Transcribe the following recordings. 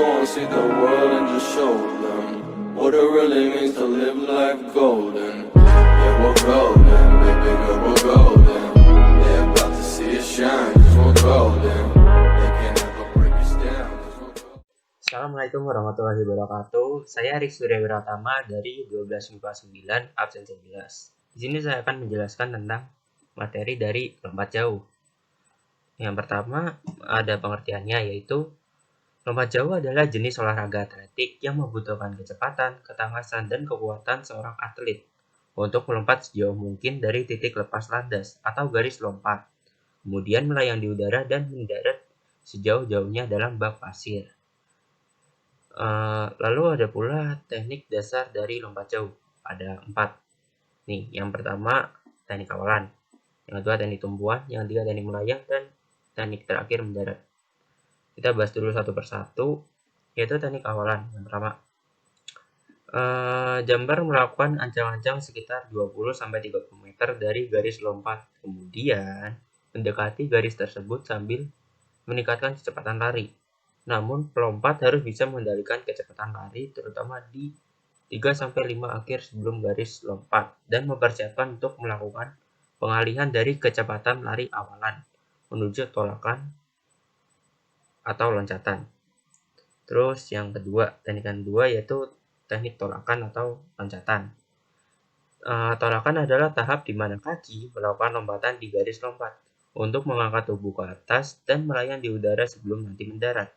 go and see the world and just show them what it really means to live life golden. Yeah, we're golden, baby girl, we're golden. They're about to see us shine, cause we're golden. They can never break us down, cause we're golden. Assalamualaikum warahmatullahi wabarakatuh. Saya Arik Surya Wiratama dari 12 MIPA 9 absen 11. Di sini saya akan menjelaskan tentang materi dari lompat jauh. Yang pertama ada pengertiannya, yaitu lompat jauh adalah jenis olahraga atletik yang membutuhkan kecepatan, ketangkasan, dan kekuatan seorang atlet untuk melompat sejauh mungkin dari titik lepas landas atau garis lompat, kemudian melayang di udara dan mendarat sejauh-jauhnya dalam bak pasir. Lalu ada pula teknik dasar dari lompat jauh. Ada 4. Nih, yang pertama teknik awalan, yang kedua teknik tumpuan, yang ketiga teknik melayang, dan teknik terakhir mendarat. Kita bahas dulu satu persatu, yaitu teknik awalan. Yang pertama, jumper melakukan ancang-ancang sekitar 20-30 meter dari garis lompat, kemudian mendekati garis tersebut sambil meningkatkan kecepatan lari. Namun, pelompat harus bisa mengendalikan kecepatan lari terutama di 3-5 akhir sebelum garis lompat dan mempersiapkan untuk melakukan pengalihan dari kecepatan lari awalan menuju tolakan atau loncatan. Terus yang kedua, teknik kedua yaitu teknik tolakan atau loncatan. Tolakan adalah tahap di mana kaki melakukan lompatan di garis lompat untuk mengangkat tubuh ke atas dan melayang di udara sebelum nanti mendarat.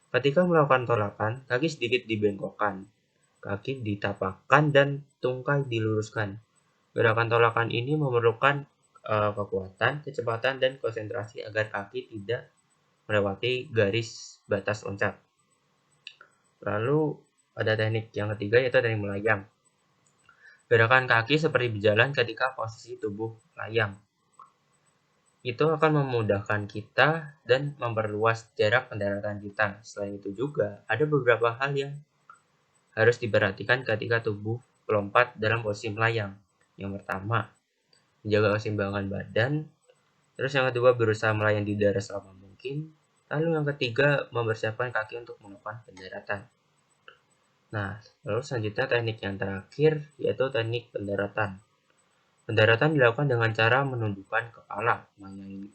Ketika melakukan tolakan, kaki sedikit dibengkokkan, kaki ditapakkan, dan tungkai diluruskan. Gerakan tolakan ini memerlukan kekuatan, kecepatan, dan konsentrasi agar kaki tidak melewati garis batas loncat. Lalu ada teknik yang ketiga yaitu teknik melayang. Gerakan kaki seperti berjalan ketika posisi tubuh melayang. Itu akan memudahkan kita dan memperluas jarak pendaratan kita. Selain itu juga, ada beberapa hal yang harus diperhatikan ketika tubuh melompat dalam posisi melayang. Yang pertama, menjaga keseimbangan badan. Terus yang kedua, berusaha melayang di udara selama mungkin. Lalu yang ketiga, mempersiapkan kaki untuk melakukan pendaratan. Nah, lalu selanjutnya teknik yang terakhir, yaitu teknik pendaratan. Pendaratan dilakukan dengan cara menundukkan kepala,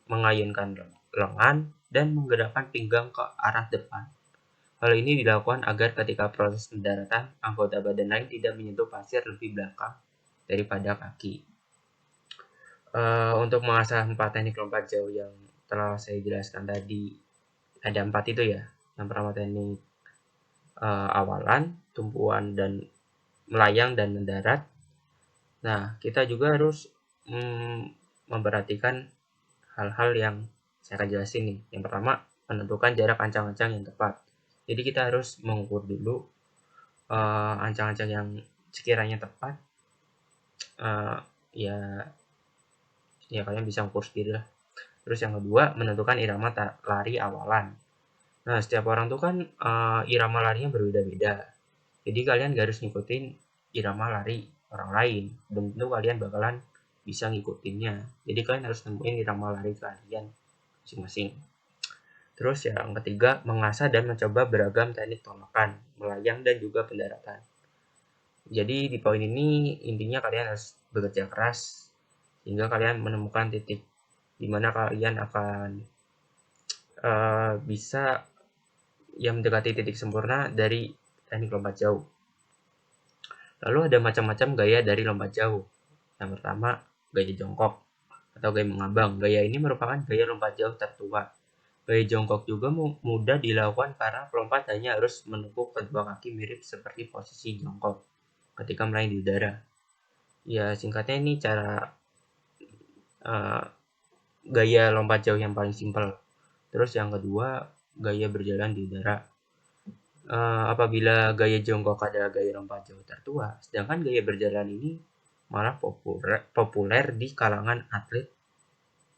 mengayunkan lengan, dan menggerakkan pinggang ke arah depan. Hal ini dilakukan agar ketika proses pendaratan, anggota badan lain tidak menyentuh pasir lebih belakang daripada kaki. Untuk mengasah 4 teknik lompat jauh yang telah saya jelaskan tadi, ada 4 itu ya. Yang pertama teknik awalan, tumpuan, dan melayang dan mendarat. Nah, kita juga harus memperhatikan hal-hal yang saya akan jelasin nih. Yang pertama, menentukan jarak ancang-ancang yang tepat. Jadi kita harus mengukur dulu ancang-ancang yang sekiranya tepat. Ya kalian bisa ukur sendiri lah. Terus yang kedua, menentukan irama lari awalan. Nah, setiap orang tuh kan irama larinya berbeda-beda. Jadi kalian gak harus ngikutin irama lari orang lain, belum tentu kalian bakalan bisa ngikutinnya. Jadi kalian harus nemuin irama lari kalian masing-masing. Terus yang ketiga, mengasah dan mencoba beragam teknik tolakan, melayang, dan juga pendaratan. Jadi di poin ini intinya kalian harus bekerja keras hingga kalian menemukan titik di mana kalian akan bisa mendekati titik sempurna dari teknik lompat jauh. Lalu ada macam-macam gaya dari lompat jauh. Yang pertama, gaya jongkok atau gaya mengambang. Gaya ini merupakan gaya lompat jauh tertua. Gaya jongkok juga mudah dilakukan karena pelompat hanya harus menekuk kedua kaki mirip seperti posisi jongkok ketika melayang di udara. Ya, singkatnya ini cara gaya lompat jauh yang paling simpel. Terus yang kedua, gaya berjalan di udara. Apabila gaya jongkok adalah gaya lompat jauh tertua, sedangkan gaya berjalan ini malah populer di kalangan atlet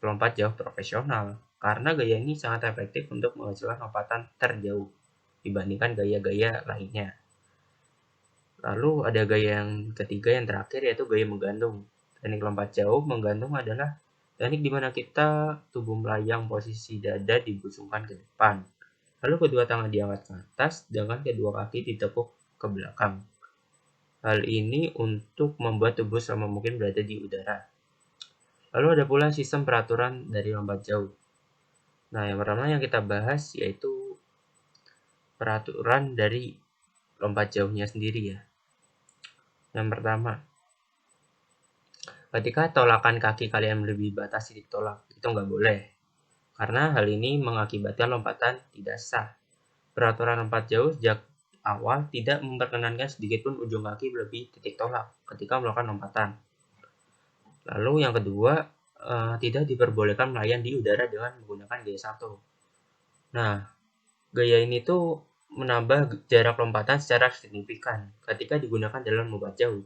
pelompat jauh profesional karena gaya ini sangat efektif untuk menghasilkan lompatan terjauh dibandingkan gaya-gaya lainnya. Lalu ada gaya yang ketiga yang terakhir yaitu gaya menggantung. Teknik lompat jauh menggantung adalah teknik di mana kita tubuh melayang, posisi dada dibusungkan ke depan. Lalu kedua tangan diangkat ke atas, sedangkan kedua kaki ditekuk ke belakang. Hal ini untuk membuat tubuh selama mungkin berada di udara. Lalu ada pula sistem peraturan dari lompat jauh. Nah, yang pertama yang kita bahas yaitu peraturan dari lompat jauhnya sendiri ya. Yang pertama, ketika tolakan kaki kalian melebihi batas titik tolak, itu nggak boleh. Karena hal ini mengakibatkan lompatan tidak sah. Peraturan lompat jauh sejak awal tidak memperkenankan sedikitpun ujung kaki melebihi titik tolak ketika melakukan lompatan. Lalu yang kedua, tidak diperbolehkan melayang di udara dengan menggunakan gaya salto. Nah, gaya ini tuh menambah jarak lompatan secara signifikan ketika digunakan dalam lompat jauh.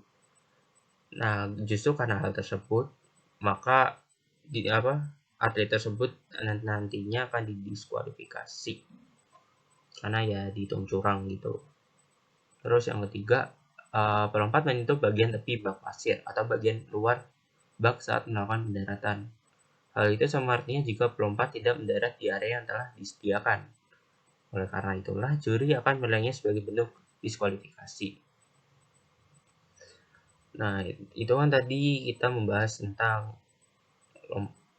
Nah, justru karena hal tersebut, maka atlet tersebut nantinya akan didiskualifikasi karena ya dihitung curang gitu. Terus yang ketiga, pelompat menyentuh bagian tepi bak pasir atau bagian luar bak saat melakukan pendaratan. Hal itu sama artinya jika pelompat tidak mendarat di area yang telah disediakan. Oleh karena itulah, juri akan menilainya sebagai bentuk diskualifikasi. Nah, itu kan tadi kita membahas tentang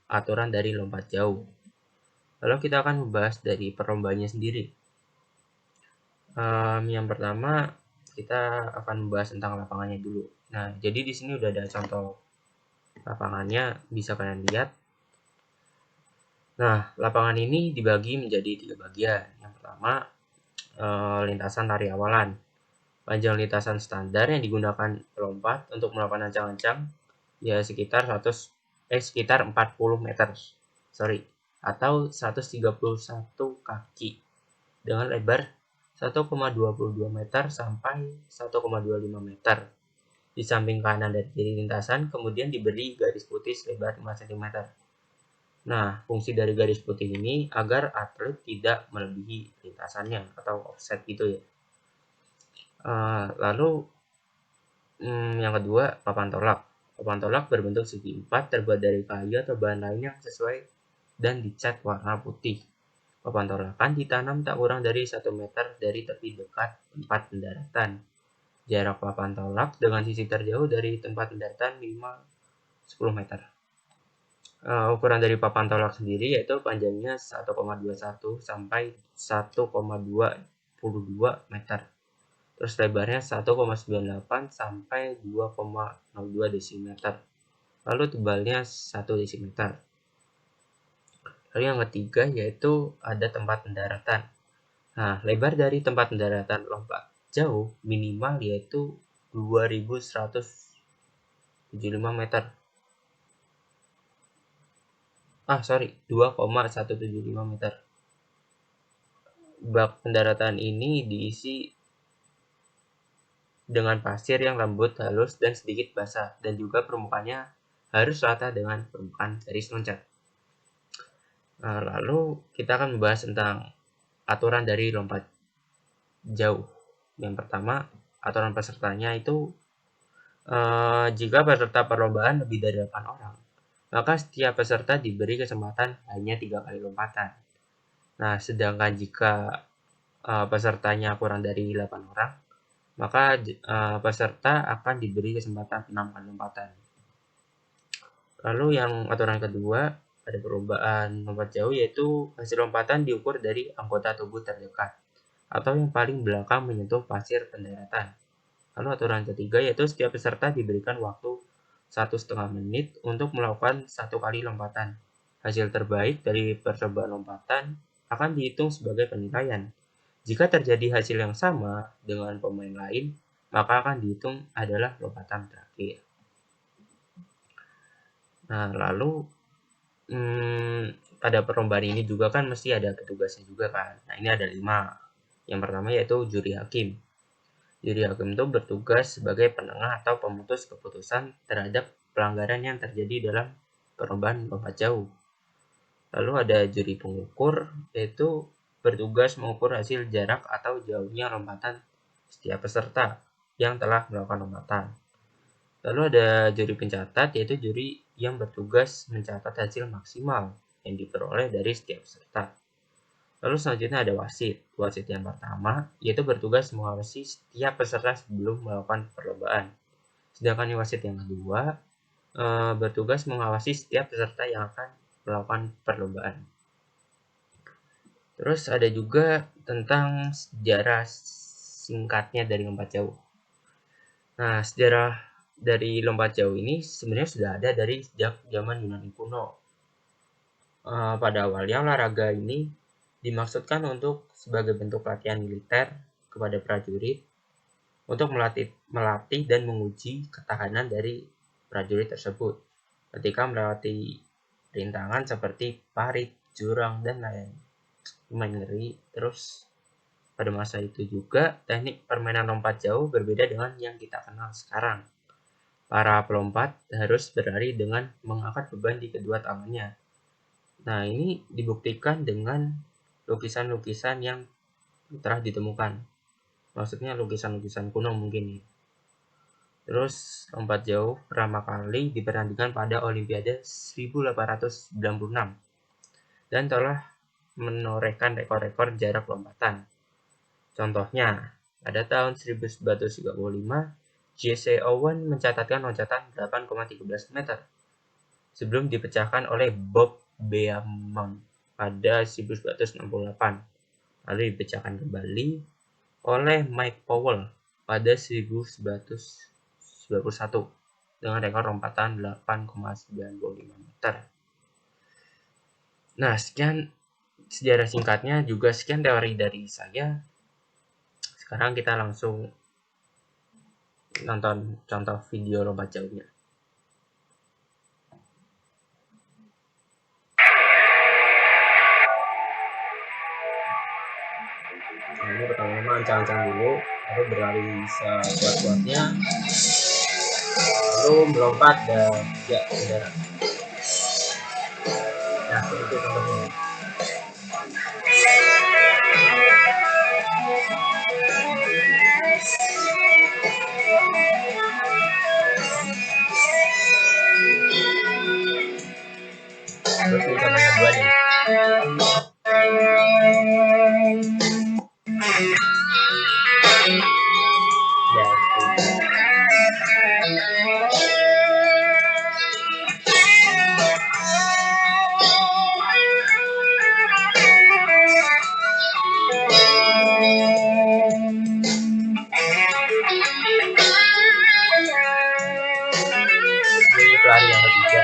aturan dari lompat jauh. Lalu kita akan membahas dari perlombanya sendiri. Yang pertama, kita akan membahas tentang lapangannya dulu. Nah, jadi di sini udah ada contoh lapangannya, bisa kalian lihat. Nah, lapangan ini dibagi menjadi 3 bagian. Yang pertama, lintasan lari awalan. Panjang lintasan standar yang digunakan pelompat untuk melakukan ancang-ancang ya sekitar 40 meter. Atau 131 kaki dengan lebar 1,22 meter sampai 1,25 meter. Di samping kanan dari kiri lintasan kemudian diberi garis putih selebar 5 cm. Nah, fungsi dari garis putih ini agar atlet tidak melebihi lintasannya atau offset gitu ya. Lalu yang kedua, papan tolak. Papan tolak berbentuk segi 4 terbuat dari kayu atau bahan lain yang sesuai dan dicat warna putih. Papan tolakan ditanam tak kurang dari 1 meter dari tepi dekat tempat pendaratan. Jarak papan tolak dengan sisi terjauh dari tempat pendaratan minimal 10 meter. Ukuran dari papan tolak sendiri yaitu panjangnya 1,21 sampai 1,22 meter. Terus lebarnya 1,98 sampai 2,02 desimeter. Lalu tebalnya 1 desimeter. Lalu yang ketiga yaitu ada tempat pendaratan. Nah, lebar dari tempat pendaratan lompat jauh minimal yaitu 2175 meter. 2,175 meter. Bak pendaratan ini diisi dengan pasir yang lembut, halus, dan sedikit basah, dan juga permukaannya harus rata dengan permukaan garis loncat. Nah, lalu kita akan membahas tentang aturan dari lompat jauh. Yang pertama, aturan pesertanya itu jika peserta perlombaan lebih dari 8 orang, maka setiap peserta diberi kesempatan hanya 3 kali lompatan. Nah, sedangkan jika pesertanya kurang dari 8 orang, maka peserta akan diberi kesempatan 6 kali lompatan. Lalu yang aturan kedua pada perlombaan lompat jauh yaitu hasil lompatan diukur dari anggota tubuh terdekat atau yang paling belakang menyentuh pasir pendaratan. Lalu aturan ketiga yaitu setiap peserta diberikan waktu 1,5 menit untuk melakukan 1 kali lompatan. Hasil terbaik dari percobaan lompatan akan dihitung sebagai penilaian. Jika terjadi hasil yang sama dengan pemain lain, maka akan dihitung adalah lompatan terakhir. Nah, lalu pada perlombaan ini juga kan mesti ada petugasnya juga kan. Nah, ini ada 5. Yang pertama yaitu juri hakim. Juri hakim itu bertugas sebagai penengah atau pemutus keputusan terhadap pelanggaran yang terjadi dalam perlombaan lompat jauh. Lalu ada juri pengukur, yaitu bertugas mengukur hasil jarak atau jauhnya lompatan setiap peserta yang telah melakukan lompatan. Lalu ada juri pencatat, yaitu juri yang bertugas mencatat hasil maksimal yang diperoleh dari setiap peserta. Lalu selanjutnya ada wasit. Wasit yang pertama yaitu bertugas mengawasi setiap peserta sebelum melakukan perlombaan. Sedangkan wasit yang kedua bertugas mengawasi setiap peserta yang akan melakukan perlombaan. Terus ada juga tentang sejarah singkatnya dari lompat jauh. Nah, sejarah dari lompat jauh ini sebenarnya sudah ada dari sejak zaman Yunani kuno. Pada awalnya olahraga ini dimaksudkan untuk sebagai bentuk latihan militer kepada prajurit untuk melatih dan menguji ketahanan dari prajurit tersebut ketika melewati rintangan seperti parit, jurang, dan lain. Lumayan ngeri. Terus pada masa itu juga teknik permainan lompat jauh berbeda dengan yang kita kenal sekarang. Para pelompat harus berlari dengan mengangkat beban di kedua tangannya. Nah, ini dibuktikan dengan lukisan-lukisan yang telah ditemukan. Maksudnya lukisan-lukisan kuno mungkin nih. Terus lompat jauh pertama kali dipertandingkan pada Olimpiade 1896 dan telah menorehkan rekor-rekor jarak lompatan. Contohnya, pada tahun 1935, J.C. Owen mencatatkan loncatan 8,13 meter sebelum dipecahkan oleh Bob Beamon pada 1968, lalu dipecahkan kembali oleh Mike Powell pada 1991 dengan rekor lompatan 8,95 meter. Nah, sekian sejarah singkatnya, juga sekian teori dari saya. Sekarang kita langsung nonton contoh video lompat jauhnya. Ini pertama-tama ancang-ancang dulu, lalu berlari sekuat-kuatnya, lalu melompat dan ya udara. Nah, itu contohnya. Terus ini contoh yang kedua nih. Ini pelari yang ketiga.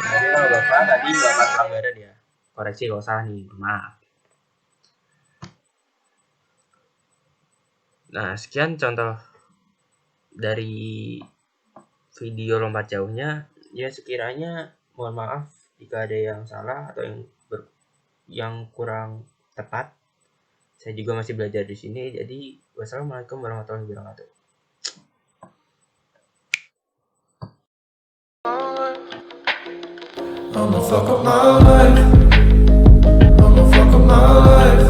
Jadi kalau nggak salah tadi melakukan pelanggaran ya. Koreksi kalau salah nih, maaf. Nah, sekian contoh dari video lompat jauhnya. Ya, sekiranya mohon maaf jika ada yang salah atau yang kurang tepat. Saya juga masih belajar di sini. Jadi, wassalamualaikum warahmatullahi wabarakatuh. I'ma fuck up my life. I'ma fuck up my life.